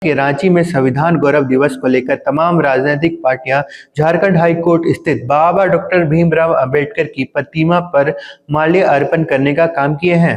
कि रांची में संविधान गौरव दिवस को लेकर तमाम राजनीतिक पार्टियां झारखंड हाई कोर्ट स्थित बाबा डॉक्टर भीमराव अंबेडकर की प्रतिमा पर माल्य अर्पण करने का काम किए हैं।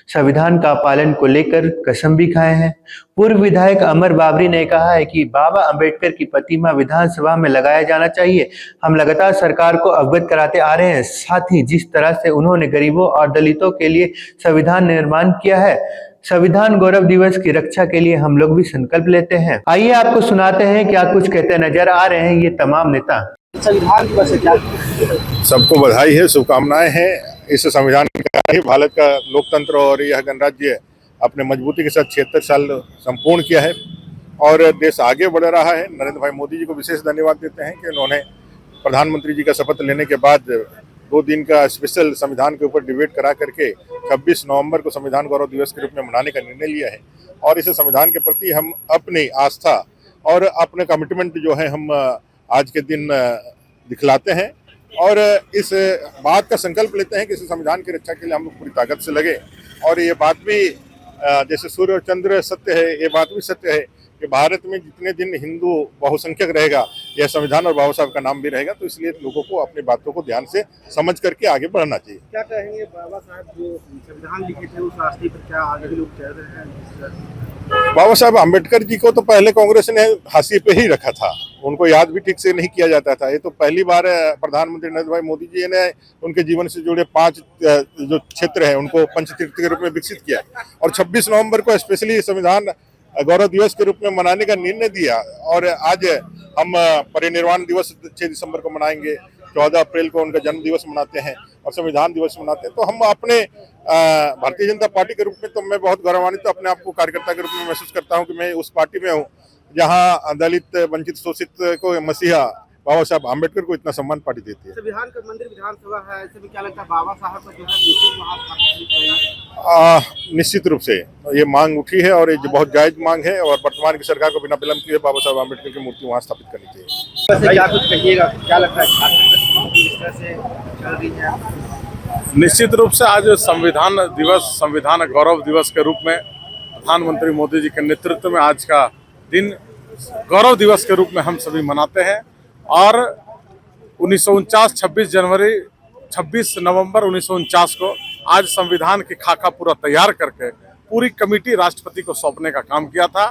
संविधान का पालन को लेकर कसम भी खाए हैं। पूर्व विधायक अमर बाबरी ने कहा है कि बाबा अंबेडकर की प्रतिमा विधानसभा में लगाया जाना चाहिए। हम लगातार सरकार को अवगत कराते आ रहे हैं। साथ ही जिस तरह से उन्होंने गरीबों और दलितों के लिए संविधान निर्माण किया है, संविधान गौरव दिवस की रक्षा के लिए हम लोग भी संकल्प लेते हैं। आइए आपको सुनाते हैं क्या कुछ कहते नजर आ रहे हैं ये तमाम नेता। संविधान दिवस है क्या? सबको बधाई है, शुभकामनाएं हैं। इस संविधान का ही भारत का लोकतंत्र और यह गणराज्य अपने मजबूती के साथ 76 साल संपूर्ण किया है और देश आगे बढ़ रहा है। नरेंद्र भाई मोदी जी को विशेष धन्यवाद देते हैं कि उन्होंने प्रधानमंत्री जी का शपथ लेने के बाद 2 दिन का स्पेशल संविधान के ऊपर डिबेट करा करके 26 नवंबर को संविधान गौरव दिवस के रूप में मनाने का निर्णय लिया है। और इस संविधान के प्रति हम अपनी आस्था और अपने कमिटमेंट जो है हम आज के दिन दिखलाते हैं और इस बात का संकल्प लेते हैं कि इस संविधान की रक्षा के लिए हम लोग पूरी ताकत से लगे। और ये बात भी जैसे सूर्य और चंद्र सत्य है, ये बात भी सत्य है कि भारत में जितने दिन हिंदू बहुसंख्यक रहेगा, यह संविधान और बाबा साहब का नाम भी रहेगा। तो इसलिए लोगों को अपनी बातों को ध्यान से समझ करके आगे बढ़ना चाहिए। क्या कहेंगे बाबा साहब जो संविधान लिखे थे उस रास्ते पर क्या आगे भी लोग चल रहे हैं? बाबा साहब अम्बेडकर जी को तो पहले कांग्रेस ने हाशिए पे ही रखा था, उनको याद भी ठीक से नहीं किया जाता था। ये तो पहली बार प्रधानमंत्री नरेंद्र भाई मोदी जी ने उनके जीवन से जुड़े 5 जो क्षेत्र हैं उनको पंचतीर्थ के रूप में विकसित किया और 26 नवंबर को स्पेशली संविधान गौरव दिवस के रूप में मनाने का निर्णय दिया। और आज हम परिनिर्वाण दिवस 6 दिसंबर को मनाएंगे, 14 अप्रैल को उनका जन्म दिवस मनाते हैं और संविधान दिवस मनाते हैं। तो हम अपने भारतीय जनता पार्टी के रूप में तो मैं बहुत गौरवान्वित अपने आप को कार्यकर्ता के रूप में महसूस करता हूं कि मैं उस पार्टी में हूं जहां दलित, वंचित, शोषित को मसीहा बाबा साहब अम्बेडकर को इतना सम्मान पार्टी देती है। संविधान का मंदिर विधानसभा है, ऐसे में क्या लगता है बाबा साहब का जो है मूर्ति वहां स्थापित करना? निश्चित रूप से ये मांग उठी है और ये बहुत जायज मांग है और वर्तमान की सरकार को बिना विलंब किए बाबा साहब अम्बेडकर की मूर्ति वहां स्थापित करनी चाहिए। वैसे क्या कुछ कहिएगा, क्या लगता है झारखंड में इस तरह से चल रही है? निश्चित रूप से आज संविधान दिवस, संविधान गौरव दिवस के रूप में प्रधानमंत्री मोदी जी के नेतृत्व में आज का दिन गौरव दिवस के रूप में हम सभी मनाते हैं। और 1949 26 नवंबर 1949 को आज संविधान की खाका पूरा तैयार करके पूरी कमेटी राष्ट्रपति को सौंपने का काम किया था,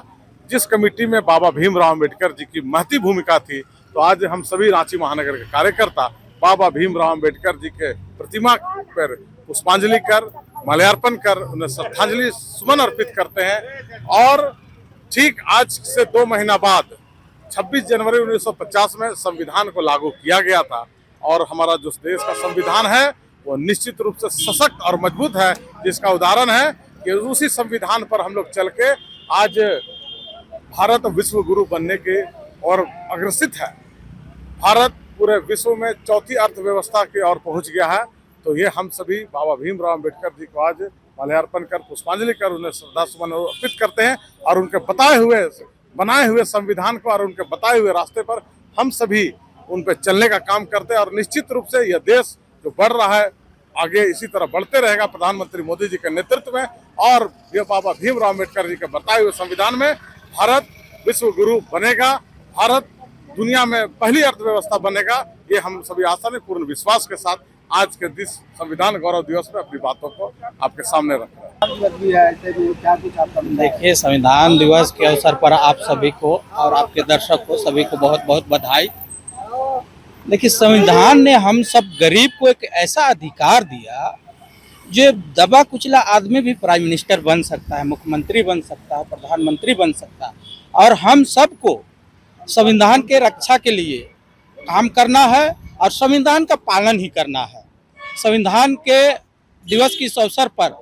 जिस कमेटी में बाबा भीमराव अम्बेडकर जी की महती भूमिका थी। तो आज हम सभी रांची महानगर के कार्यकर्ता बाबा भीमराव अम्बेडकर जी के प्रतिमा पर पुष्पांजलि कर, माल्यार्पण कर उन्हें श्रद्धांजलि सुमन अर्पित करते हैं। और ठीक आज से 2 महीना बाद 26 जनवरी 1950 में संविधान को लागू किया गया था और हमारा जो देश का संविधान है वो निश्चित रूप से सशक्त और मजबूत है, जिसका उदाहरण है कि उसी संविधान पर हम लोग चल के आज भारत विश्व गुरु बनने के और अग्रसित है। भारत पूरे विश्व में 4थी अर्थव्यवस्था की ओर पहुंच गया है। तो ये हम सभी बाबा भीमराव अम्बेडकर जी को आज माल्यार्पण कर, पुष्पांजलि कर उन्हें श्रद्धासुमन अर्पित करते हैं और उनके बनाए हुए संविधान को और उनके बताए हुए रास्ते पर हम सभी उन पर चलने का काम करते हैं। और निश्चित रूप से यह देश जो बढ़ रहा है आगे इसी तरह बढ़ते रहेगा प्रधानमंत्री मोदी जी के नेतृत्व में। और ये बाबा भीमराव अम्बेडकर जी के बताए हुए संविधान में भारत विश्व गुरु बनेगा, भारत दुनिया में पहली अर्थव्यवस्था बनेगा। ये हम सभी आशा में पूर्ण विश्वास के साथ आज के दिस संविधान गौरव दिवस में अपनी बातों को आपके सामने रख रहे हैं। देखिए, संविधान दिवस के अवसर पर आप सभी को और आपके दर्शक को सभी को बहुत बहुत बधाई। देखिए, संविधान ने हम सब गरीब को एक ऐसा अधिकार दिया जो दबा कुचला आदमी भी प्राइम मिनिस्टर बन सकता है, मुख्यमंत्री बन सकता है, प्रधानमंत्री बन सकता है। और हम सबको संविधान के रक्षा के लिए काम करना है और संविधान का पालन ही करना है। संविधान के दिवस के इस अवसर पर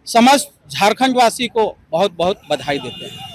समस्त झारखंड वासी को बहुत बहुत बधाई देते हैं।